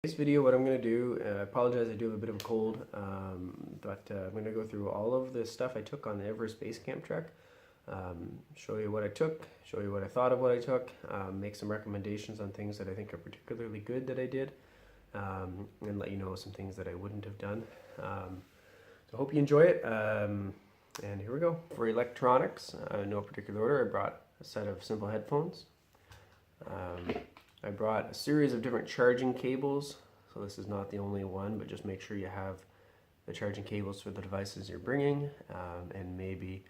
This video, what I'm going to do, I apologize, I do have a bit of a cold, but I'm going to go through all of the stuff I took on the Everest Base Camp trek, show you what I took, show you what I thought of what I took, make some recommendations on things that I think are particularly good that I did, and let you know some things that I wouldn't have done. So I hope you enjoy it, and here we go. For electronics, in no particular order, I brought a set of simple headphones. I brought a series of different charging cables, so this is not the only one, but just make sure you have the charging cables for the devices you're bringing, and maybe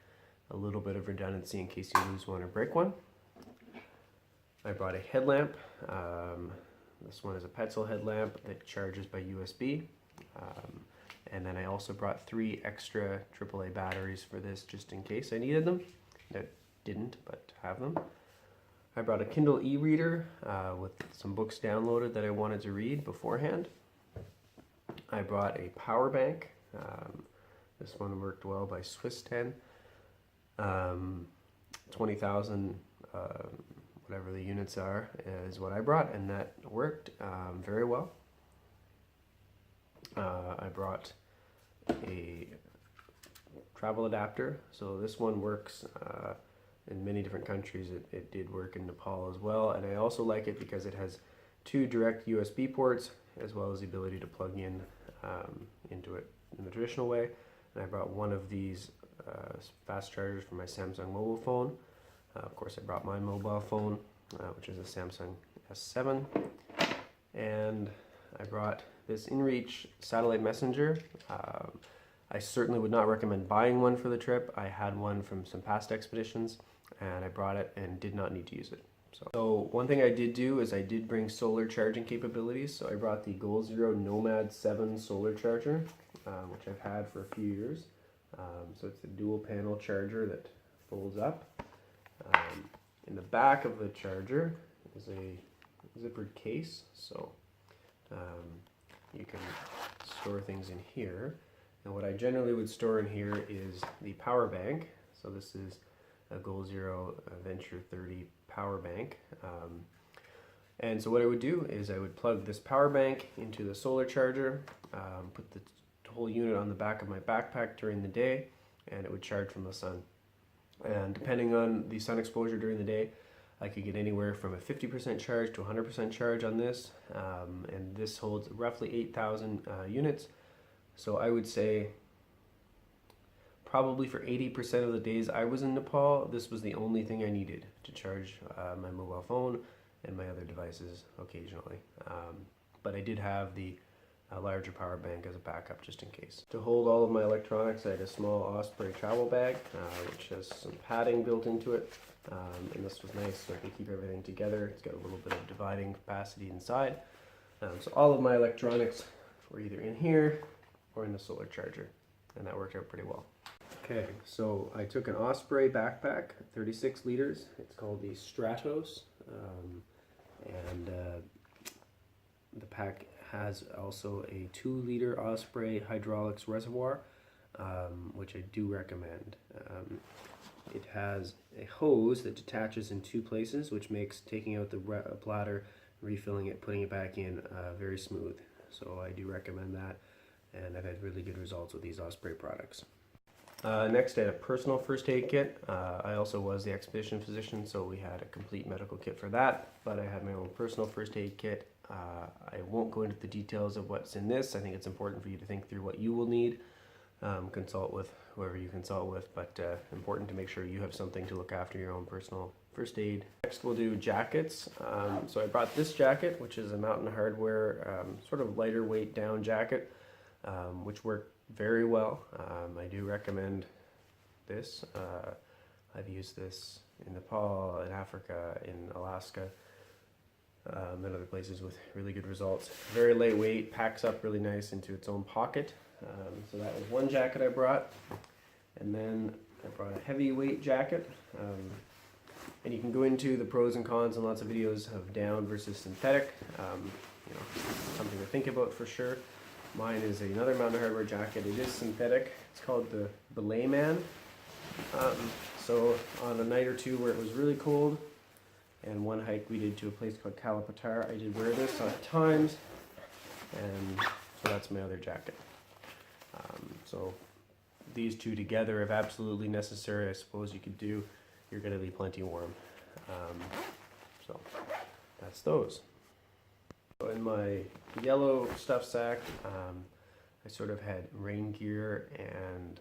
a little bit of redundancy in case you lose one or break one. I brought a headlamp. This one is a Petzl headlamp that charges by USB. And then I also brought 3 extra AAA batteries for this just in case I needed them. I didn't, but have them. I brought a Kindle e-reader with some books downloaded that I wanted to read beforehand. I brought a power bank. This one worked well by Swiss 10. 20,000 whatever the units are is what I brought, and that worked very well. I brought a travel adapter, so this one works in many different countries. It did work in Nepal as well, and I also like it because it has 2 direct USB ports as well as the ability to plug in into it in the traditional way. And I brought one of these fast chargers for my Samsung mobile phone. Of course, I brought my mobile phone, which is a Samsung S7, and I brought this InReach satellite messenger. I certainly would not recommend buying one for the trip. I had one from some past expeditions, and I brought it and did not need to use it. So one thing I did do is I did bring solar charging capabilities. So I brought the Goal Zero Nomad 7 solar charger, which I've had for a few years. So it's a dual panel charger that folds up. In the back of the charger is a zippered case, so you can store things in here. And what I generally would store in here is the power bank. So this is a Goal Zero Venture 30 power bank. And so what I would do is I would plug this power bank into the solar charger, put the whole unit on the back of my backpack during the day, and it would charge from the sun. And depending on the sun exposure during the day, I could get anywhere from a 50% charge to 100% charge on this, and this holds roughly 8,000 units. So I would say probably for 80% of the days I was in Nepal, this was the only thing I needed to charge my mobile phone and my other devices occasionally. But I did have the larger power bank as a backup just in case. To hold all of my electronics, I had a small Osprey travel bag, which has some padding built into it. And this was nice so I could keep everything together. It's got a little bit of dividing capacity inside. So all of my electronics were either in here or in the solar charger, and that worked out pretty well. Okay, so I took an Osprey backpack, 36 liters. It's called the Stratos, and the pack has also a 2-liter Osprey hydraulics reservoir, which I do recommend. It has a hose that detaches in 2 places, which makes taking out the bladder, refilling it, putting it back in very smooth. So I do recommend that, and I've had really good results with these Osprey products. Next, I had a personal first aid kit. I also was the expedition physician, so we had a complete medical kit for that, but I had my own personal first aid kit. I won't go into the details of what's in this. I think it's important for you to think through what you will need. Consult with whoever you consult with, but important to make sure you have something to look after your own personal first aid. Next we'll do jackets. So I brought this jacket, which is a Mountain Hardwear sort of lighter weight down jacket, which worked very well. I do recommend this. I've used this in Nepal, in Africa, in Alaska, and other places with really good results. Very lightweight, packs up really nice into its own pocket. So that was one jacket I brought. And then I brought a heavyweight jacket. And you can go into the pros and cons and lots of videos of down versus synthetic. Something to think about for sure. Mine is another Mountain Hardwear jacket. It is synthetic. It's called the Belay Man. So on a night or two where it was really cold, and one hike we did to a place called Kalapatar, I did wear this at times. and so that's my other jacket. So these two together, if absolutely necessary, I suppose you could do. You're going to be plenty warm. So that's those. So in my yellow stuff sack, I sort of had rain gear and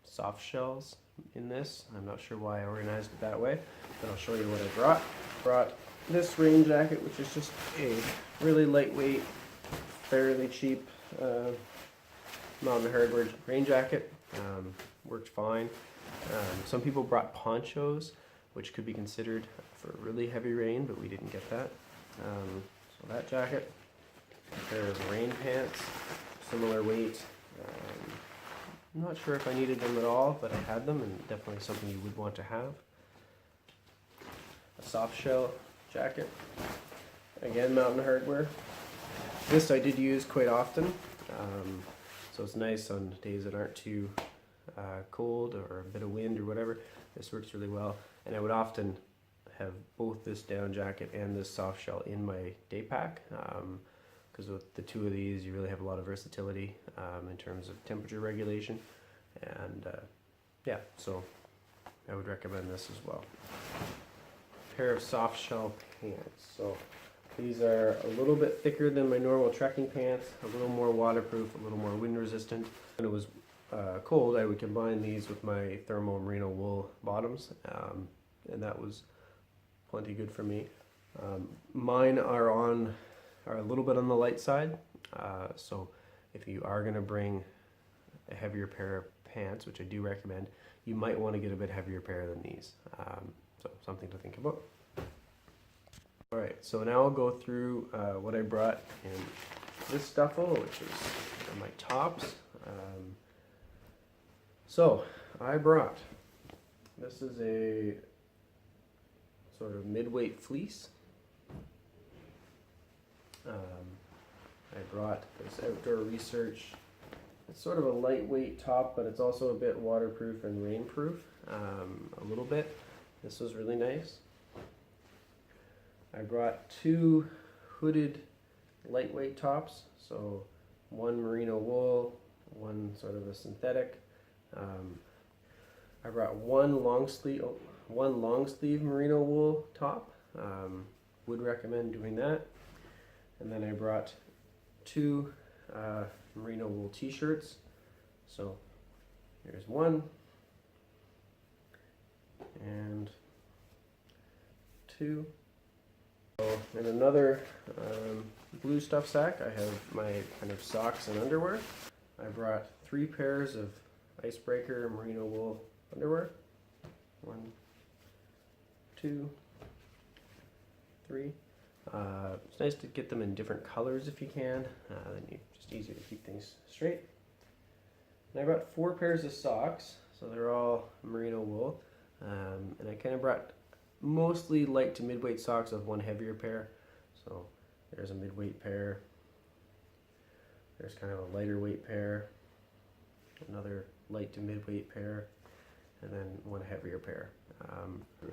soft shells in this. I'm not sure why I organized it that way, but I'll show you what I brought. Brought this rain jacket, which is just a really lightweight, fairly cheap Mountain Hardwear rain jacket. Worked fine. Some people brought ponchos, which could be considered for really heavy rain, but we didn't get that. So that jacket, a pair of rain pants, similar weight. I'm not sure if I needed them at all, but I had them, and definitely something you would want to have. A soft shell jacket, again Mountain Hardwear. This I did use quite often, so it's nice on days that aren't too cold or a bit of wind or whatever. This works really well, and I would often have both this down jacket and this soft shell in my day pack, because with the two of these you really have a lot of versatility in terms of temperature regulation, and yeah, so I would recommend this as well. Pair of soft shell pants. So these are a little bit thicker than my normal trekking pants, a little more waterproof, a little more wind resistant. When it was cold, I would combine these with my thermal merino wool bottoms, and that was plenty good for me. Mine are a little bit on the light side, so if you are going to bring a heavier pair of pants, which I do recommend, you might want to get a bit heavier pair than these. So something to think about. Alright, so now I'll go through what I brought in this duffel, which is my tops. So I brought, this is a sort of mid-weight fleece. I brought this Outdoor Research. It's sort of a lightweight top, but it's also a bit waterproof and rainproof, a little bit. This was really nice. I brought two hooded lightweight tops, so one merino wool, one sort of a synthetic. I brought one long sleeve merino wool top. Would recommend doing that. And then I brought two merino wool t-shirts. So there's one and two. So in another blue stuff sack, I have my kind of socks and underwear. I brought 3 pairs of icebreaker merino wool underwear. 1, 2, 3. It's nice to get them in different colors if you can. Then it's just easier to keep things straight. And I brought 4 pairs of socks, so they're all merino wool. And I kind of brought mostly light to mid-weight socks with one heavier pair. So there's a mid-weight pair. There's kind of a lighter weight pair. Another light to mid-weight pair. And then one heavier pair.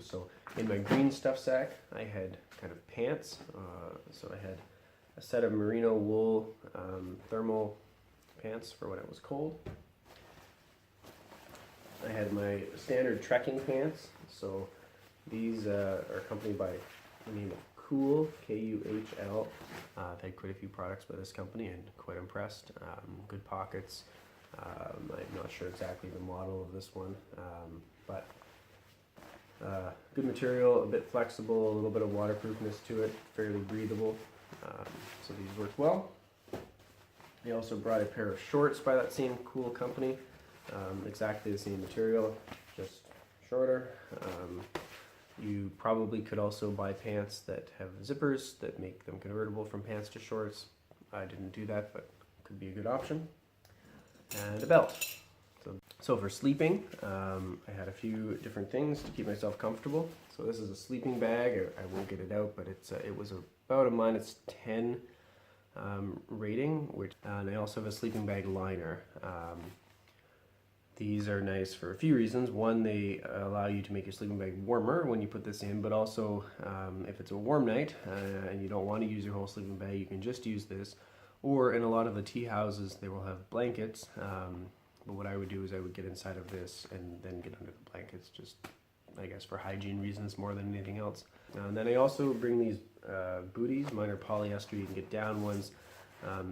So in my green stuff sack, I had kind of pants. So I had a set of merino wool thermal pants for when it was cold. I had my standard trekking pants. So these are accompanied by the name of Cool, K-U-H-L. I've had quite a few products by this company and quite impressed. Good pockets. I'm not sure exactly the model of this one, but good material, a bit flexible, a little bit of waterproofness to it, fairly breathable. So these work well. I also brought a pair of shorts by that same Cool company. Exactly the same material, just shorter. You probably could also buy pants that have zippers that make them convertible from pants to shorts. I didn't do that, but could be a good option. And a belt. So for sleeping, I had a few different things to keep myself comfortable. So this is a sleeping bag. I won't get it out, but it was about a -10 rating. And I also have a sleeping bag liner. These are nice for a few reasons. One, they allow you to make your sleeping bag warmer when you put this in, but also if it's a warm night and you don't want to use your whole sleeping bag, you can just use this. Or in a lot of the tea houses, they will have blankets. But what I would do is I would get inside of this and then get under the blankets, just I guess for hygiene reasons more than anything else. And then I also bring these booties. Mine are polyester. You can get down ones.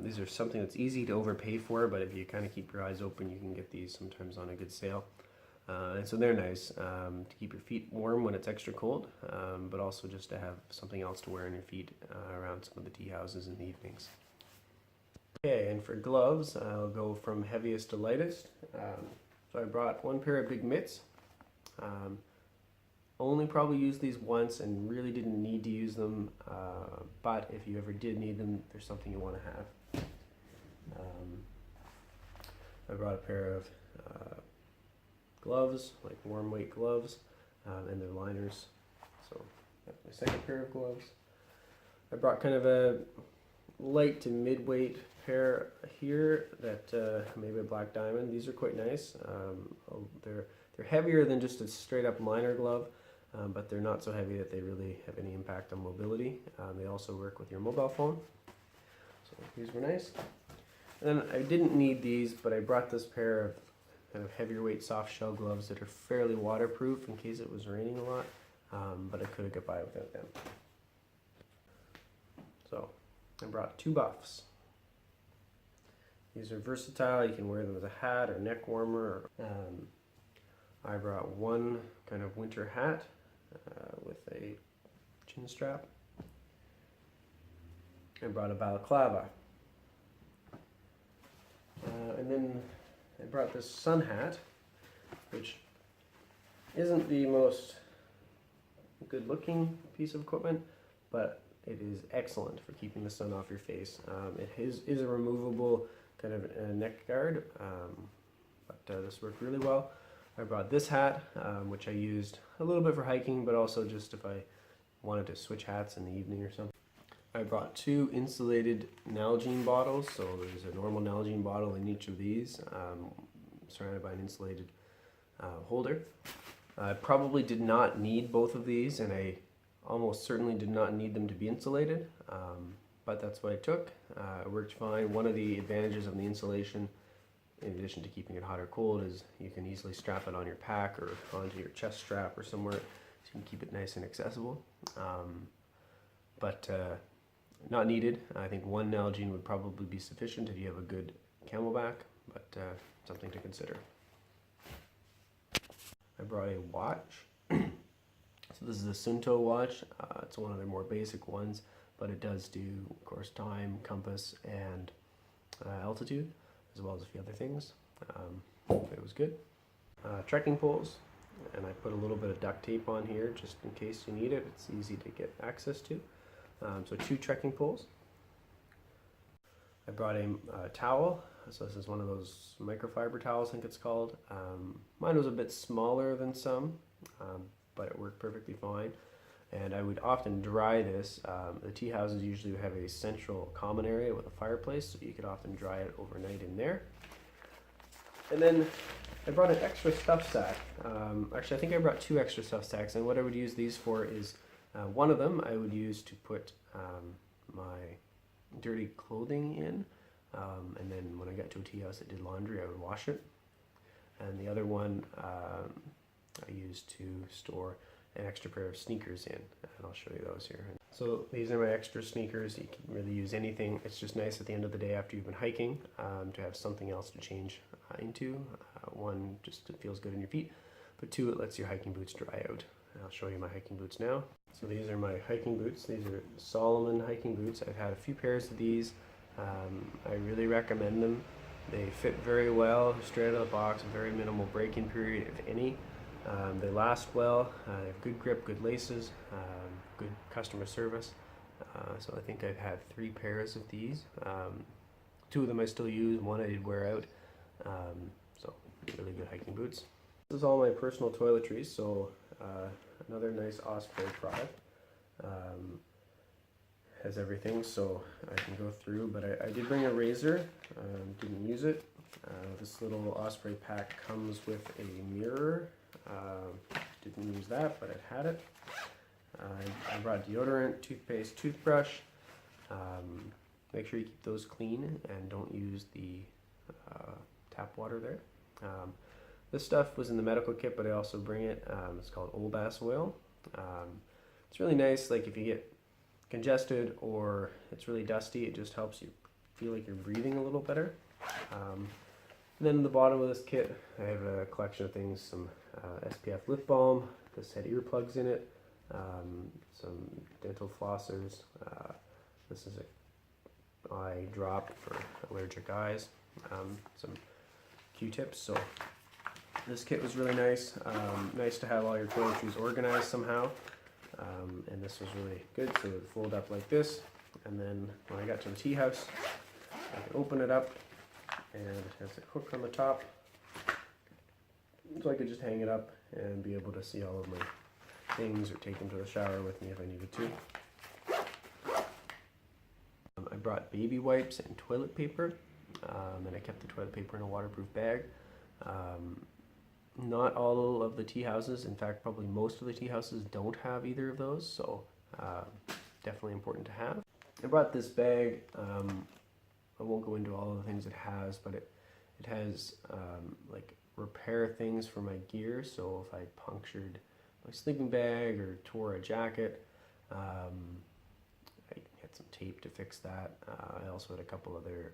These are something that's easy to overpay for, but if you kind of keep your eyes open, you can get these sometimes on a good sale. And so they're nice to keep your feet warm when it's extra cold, but also just to have something else to wear on your feet around some of the tea houses in the evenings. Okay, and for gloves, I'll go from heaviest to lightest. So I brought one pair of big mitts. Only probably used these once and really didn't need to use them, but if you ever did need them, there's something you want to have. I brought a pair of gloves, like warm weight gloves, and they're liners. So that's my second pair of gloves. I brought kind of a light to mid-weight pair here that maybe a black diamond. These are quite nice. They're heavier than just a straight up liner glove, but they're not so heavy that they really have any impact on mobility. They also work with your mobile phone. So these were nice. And then I didn't need these, but I brought this pair of kind of heavier weight soft shell gloves that are fairly waterproof in case it was raining a lot, but I could have got by without them. So I brought two buffs. These are versatile. You can wear them as a hat or neck warmer. I brought one kind of winter hat with a chin strap. I brought a balaclava. And then I brought this sun hat, which isn't the most good looking piece of equipment, but it is excellent for keeping the sun off your face. It is a removable kind of a neck guard, but this worked really well. I brought this hat, which I used a little bit for hiking, but also just if I wanted to switch hats in the evening or something. I brought two insulated Nalgene bottles, so there's a normal Nalgene bottle in each of these, surrounded by an insulated holder. I probably did not need both of these, and I almost certainly did not need them to be insulated, but that's what I took. It worked fine. One of the advantages of the insulation, in addition to keeping it hot or cold, is you can easily strap it on your pack or onto your chest strap or somewhere, so you can keep it nice and accessible. But not needed. I think one Nalgene would probably be sufficient if you have a good camelback, but something to consider. I brought a watch. So this is a Sunto watch. It's one of their more basic ones, but it does do, of course, time, compass, and altitude, as well as a few other things. It was good. Trekking poles, and I put a little bit of duct tape on here just in case you need it. It's easy to get access to. So two trekking poles. I brought a towel. So this is one of those microfiber towels, I think it's called. Mine was a bit smaller than some, but it worked perfectly fine. And I would often dry this. The tea houses usually have a central common area with a fireplace, so you could often dry it overnight in there. And then I brought an extra stuff sack. Actually, I think I brought two extra stuff sacks, and what I would use these for is one of them I would use to put my dirty clothing in, and then when I got to a tea house that did laundry, I would wash it. And the other one I used to store an extra pair of sneakers in, and I'll show you those here. So these are my extra sneakers. You can really use anything. It's just nice at the end of the day after you've been hiking to have something else to change into. One, just it feels good in your feet, but two, it lets your hiking boots dry out. And I'll show you my hiking boots now. So these are my hiking boots. These are Solomon hiking boots. I've had a few pairs of these. I really recommend them. They fit very well, straight out of the box, very minimal break-in period, if any. They last well, they have good grip, good laces, good customer service. So I think I've had 3 pairs of these. 2 of them I still use, one I did wear out. So really good hiking boots. This is all my personal toiletries, so another nice Osprey product. Has everything, so I can go through, but I did bring a razor, didn't use it. This little Osprey pack comes with a mirror. Didn't use that, but I had it. I brought deodorant, toothpaste, toothbrush, make sure you keep those clean and don't use the tap water there. This stuff was in the medical kit, but I also bring it. It's called Old Bass Oil. It's really nice, like if you get congested or it's really dusty, it just helps you feel like you're breathing a little better. And then in the bottom of this kit, I have a collection of things, some SPF lip balm. This had earplugs in it, some dental flossers. This is a eye drop for allergic eyes, some Q-tips. So this kit was really nice. Nice to have all your toiletries organized somehow. And this was really good. So it would fold up like this. And then when I got to the tea house, I can open it up and it has a hook on the top. So I could just hang it up and be able to see all of my things or take them to the shower with me if I needed to. I brought baby wipes and toilet paper, and I kept the toilet paper in a waterproof bag. Not all of the tea houses, in fact probably most of the tea houses don't have either of those, so definitely important to have. I brought this bag. I won't go into all of the things it has, but it has like repair things for my gear, so if I punctured my sleeping bag or tore a jacket, I had some tape to fix that. I also had a couple other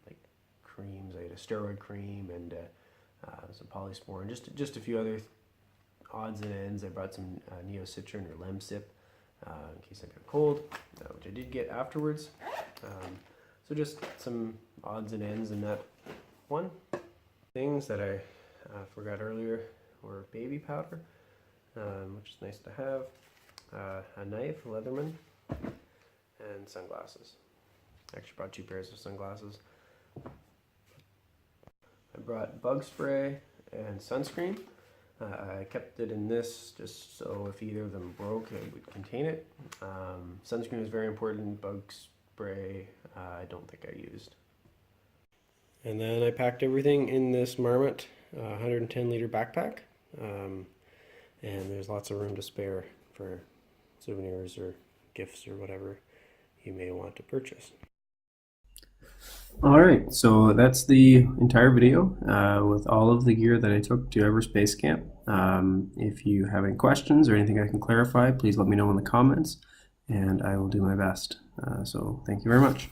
like creams. I had a steroid cream and some polysporin, just a few other odds and ends. I brought some neocitrin or Lemsip in case I got a cold, which I did get afterwards. So just some odds and ends in that one. Things that I forgot earlier were baby powder, which is nice to have, a knife, a Leatherman, and sunglasses. I actually brought 2 pairs of sunglasses. I brought bug spray and sunscreen. I kept it in this just so if either of them broke, it would contain it. Sunscreen is very important. Bug spray, I don't think I used. And then I packed everything in this Marmot 110 liter backpack. And there's lots of room to spare for souvenirs or gifts or whatever you may want to purchase. Alright, so that's the entire video with all of the gear that I took to Everest Base Camp. If you have any questions or anything I can clarify, please let me know in the comments and I will do my best. So thank you very much.